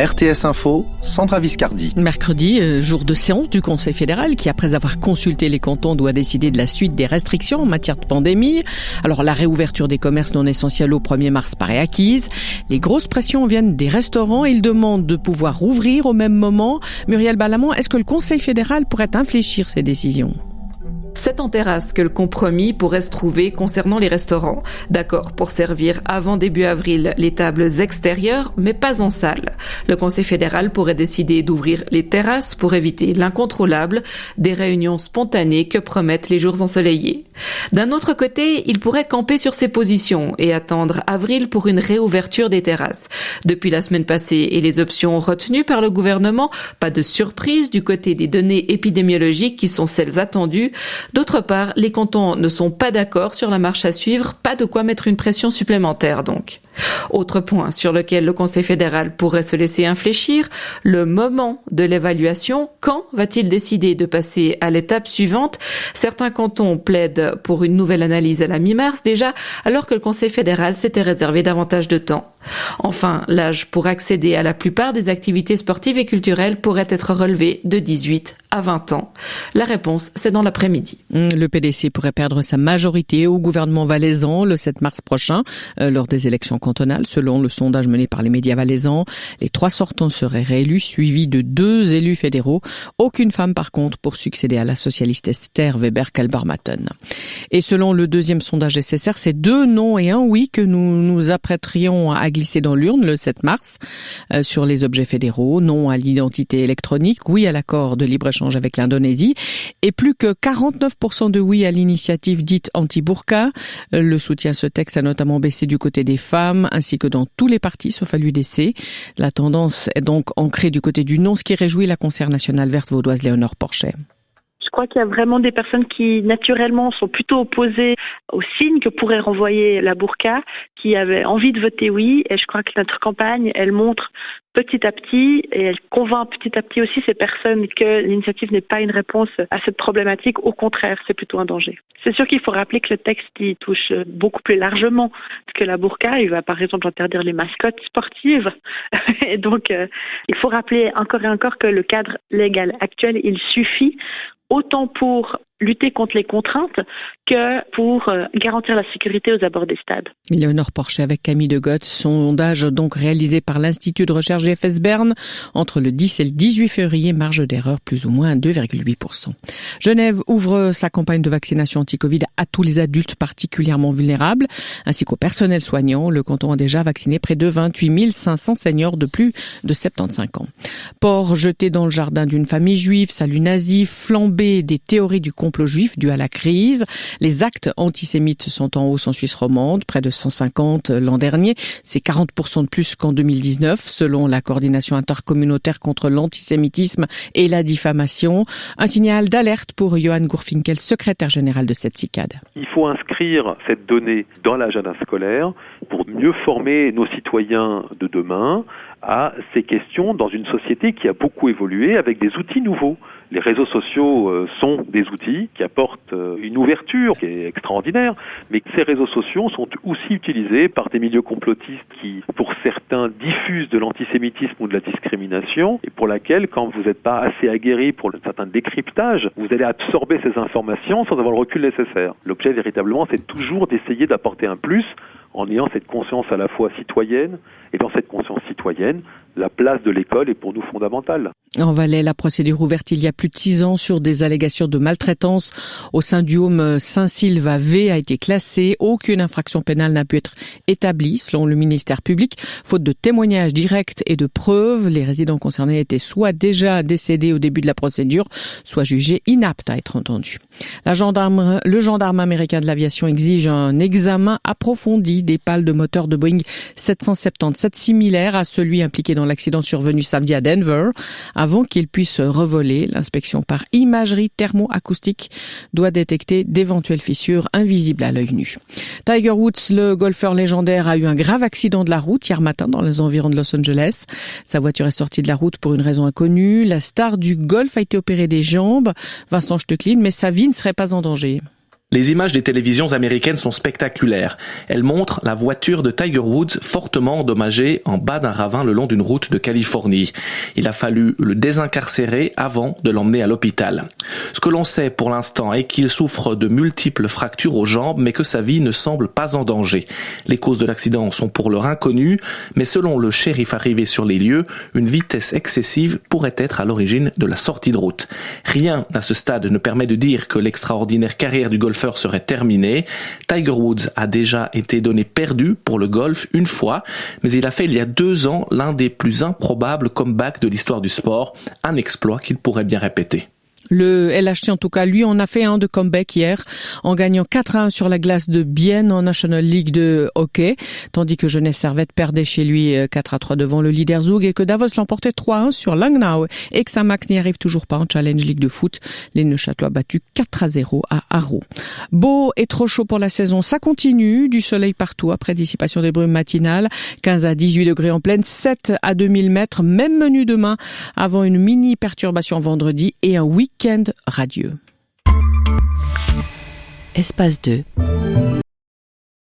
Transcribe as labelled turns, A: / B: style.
A: RTS Info, Sandra Viscardi.
B: Mercredi, jour de séance du Conseil fédéral qui, après avoir consulté les cantons, doit décider de la suite des restrictions en matière de pandémie. Alors la réouverture des commerces non essentiels au 1er mars paraît acquise. Les grosses pressions viennent des restaurants. Ils demandent de pouvoir rouvrir au même moment. Muriel Balamont, est-ce que le Conseil fédéral pourrait infléchir ces décisions ?
C: C'est en terrasse que le compromis pourrait se trouver concernant les restaurants. D'accord pour servir avant début avril les tables extérieures, mais pas en salle. Le Conseil fédéral pourrait décider d'ouvrir les terrasses pour éviter l'incontrôlable, des réunions spontanées que promettent les jours ensoleillés. D'un autre côté, il pourrait camper sur ses positions et attendre avril pour une réouverture des terrasses. Depuis la semaine passée et les options retenues par le gouvernement, pas de surprise du côté des données épidémiologiques qui sont celles attendues. D'autre part, les cantons ne sont pas d'accord sur la marche à suivre, pas de quoi mettre une pression supplémentaire donc. Autre point sur lequel le Conseil fédéral pourrait se laisser infléchir, le moment de l'évaluation. Quand va-t-il décider de passer à l'étape suivante ? Certains cantons plaident pour une nouvelle analyse à la mi-mars déjà, alors que le Conseil fédéral s'était réservé davantage de temps. Enfin, l'âge pour accéder à la plupart des activités sportives et culturelles pourrait être relevé de 18 à 20 ans. La réponse, c'est dans l'après-midi.
B: Le PDC pourrait perdre sa majorité au gouvernement valaisan le 7 mars prochain, lors des élections cantonales. Selon le sondage mené par les médias valaisans, les 3 sortants seraient réélus, suivis de 2 élus fédéraux. Aucune femme, par contre, pour succéder à la socialiste Esther Weber-Kalbarmatten. Et selon le 2e sondage SSR, c'est 2 non et 1 oui que nous nous apprêterions à glisser dans l'urne le 7 mars sur les objets fédéraux. Non à l'identité électronique, oui à l'accord de libre-échange avec l'Indonésie et plus que 49% de oui à l'initiative dite anti-burqa. Le soutien à ce texte a notamment baissé du côté des femmes ainsi que dans tous les partis sauf à l'UDC. La tendance est donc ancrée du côté du non, ce qui réjouit la Concert nationale verte vaudoise Léonore Porchet.
D: Je crois qu'il y a vraiment des personnes qui, naturellement, sont plutôt opposées au signe que pourrait renvoyer la burqa, qui avaient envie de voter oui. Et je crois que notre campagne, elle montre petit à petit, et elle convainc petit à petit aussi ces personnes que l'initiative n'est pas une réponse à cette problématique. Au contraire, c'est plutôt un danger. C'est sûr qu'il faut rappeler que le texte, il touche beaucoup plus largement que la burqa. Il va par exemple interdire les mascottes sportives. Et donc, il faut rappeler encore et encore que le cadre légal actuel, il suffit autant pour lutter contre les contraintes que pour garantir la sécurité aux abords des stades.
B: Léonore Porchet avec Camille Degotte, sondage donc réalisé par l'Institut de recherche GFS Berne entre le 10 et le 18 février, marge d'erreur plus ou moins 2,8%. Genève ouvre sa campagne de vaccination anti-Covid à tous les adultes particulièrement vulnérables ainsi qu'au personnel soignant. Le canton a déjà vacciné près de 28 500 seniors de plus de 75 ans. Porc jeté dans le jardin d'une famille juive, salut nazi, flambée des théories du complot juif dû à la crise. Les actes antisémites sont en hausse en Suisse romande, près de 150 l'an dernier. C'est 40% de plus qu'en 2019, selon la coordination intercommunautaire contre l'antisémitisme et la diffamation. Un signal d'alerte pour Johan Gourfinkel, secrétaire général de cette CICAD.
E: Il faut inscrire cette donnée dans l'agenda scolaire pour mieux former nos citoyens de demain à ces questions dans une société qui a beaucoup évolué avec des outils nouveaux. Les réseaux sociaux sont des outils qui apportent une ouverture qui est extraordinaire, mais ces réseaux sociaux sont aussi utilisés par des milieux complotistes qui, pour certains, diffusent de l'antisémitisme ou de la discrimination, et pour laquelle, quand vous n'êtes pas assez aguerri pour un certain décryptage, vous allez absorber ces informations sans avoir le recul nécessaire. L'objet, véritablement, c'est toujours d'essayer d'apporter un plus en ayant cette conscience à la fois citoyenne, et dans cette conscience citoyenne, la place de l'école est pour nous fondamentale.
B: En Valais, la procédure ouverte il y a plus de 6 ans sur des allégations de maltraitance au sein du home Saint-Sylve V a été classée. Aucune infraction pénale n'a pu être établie selon le ministère public. Faute de témoignages directs et de preuves, les résidents concernés étaient soit déjà décédés au début de la procédure, soit jugés inaptes à être entendus. Le gendarme américain de l'aviation exige un examen approfondi des pales de moteur de Boeing 777 similaires à celui impliqué dans l'accident survenu samedi à Denver. Avant qu'il puisse revoler, l'inspection par imagerie thermo-acoustique doit détecter d'éventuelles fissures invisibles à l'œil nu. Tiger Woods, le golfeur légendaire, a eu un grave accident de la route hier matin dans les environs de Los Angeles. Sa voiture est sortie de la route pour une raison inconnue. La star du golf a été opérée des jambes, Vincent Steucklin, mais sa vie ne serait pas en danger.
F: Les images des télévisions américaines sont spectaculaires. Elles montrent la voiture de Tiger Woods fortement endommagée en bas d'un ravin le long d'une route de Californie. Il a fallu le désincarcérer avant de l'emmener à l'hôpital. Ce que l'on sait pour l'instant est qu'il souffre de multiples fractures aux jambes, mais que sa vie ne semble pas en danger. Les causes de l'accident sont pour l'heure inconnues, mais selon le shérif arrivé sur les lieux, une vitesse excessive pourrait être à l'origine de la sortie de route. Rien à ce stade ne permet de dire que l'extraordinaire carrière du golfeur serait terminée. Tiger Woods a déjà été donné perdu pour le golf une fois, mais il a fait il y a 2 ans l'un des plus improbables comebacks de l'histoire du sport, un exploit qu'il pourrait bien répéter.
B: Le LHC, en tout cas, lui, en a fait un de comeback hier, en gagnant 4-1 sur la glace de Bienne en National League de hockey, tandis que Genève Servette perdait chez lui 4-3 devant le leader Zug et que Davos l'emportait 3-1 sur Langnau et que Saint-Max n'y arrive toujours pas en Challenge League de foot. Les Neuchâtelois battus 4-0 à Haro. Beau et trop chaud pour la saison, ça continue. Du soleil partout après dissipation des brumes matinales. 15 à 18 degrés en pleine, 7 à 2000 mètres. Même menu demain avant une mini perturbation vendredi et un week-end radieux.
G: Espace 2.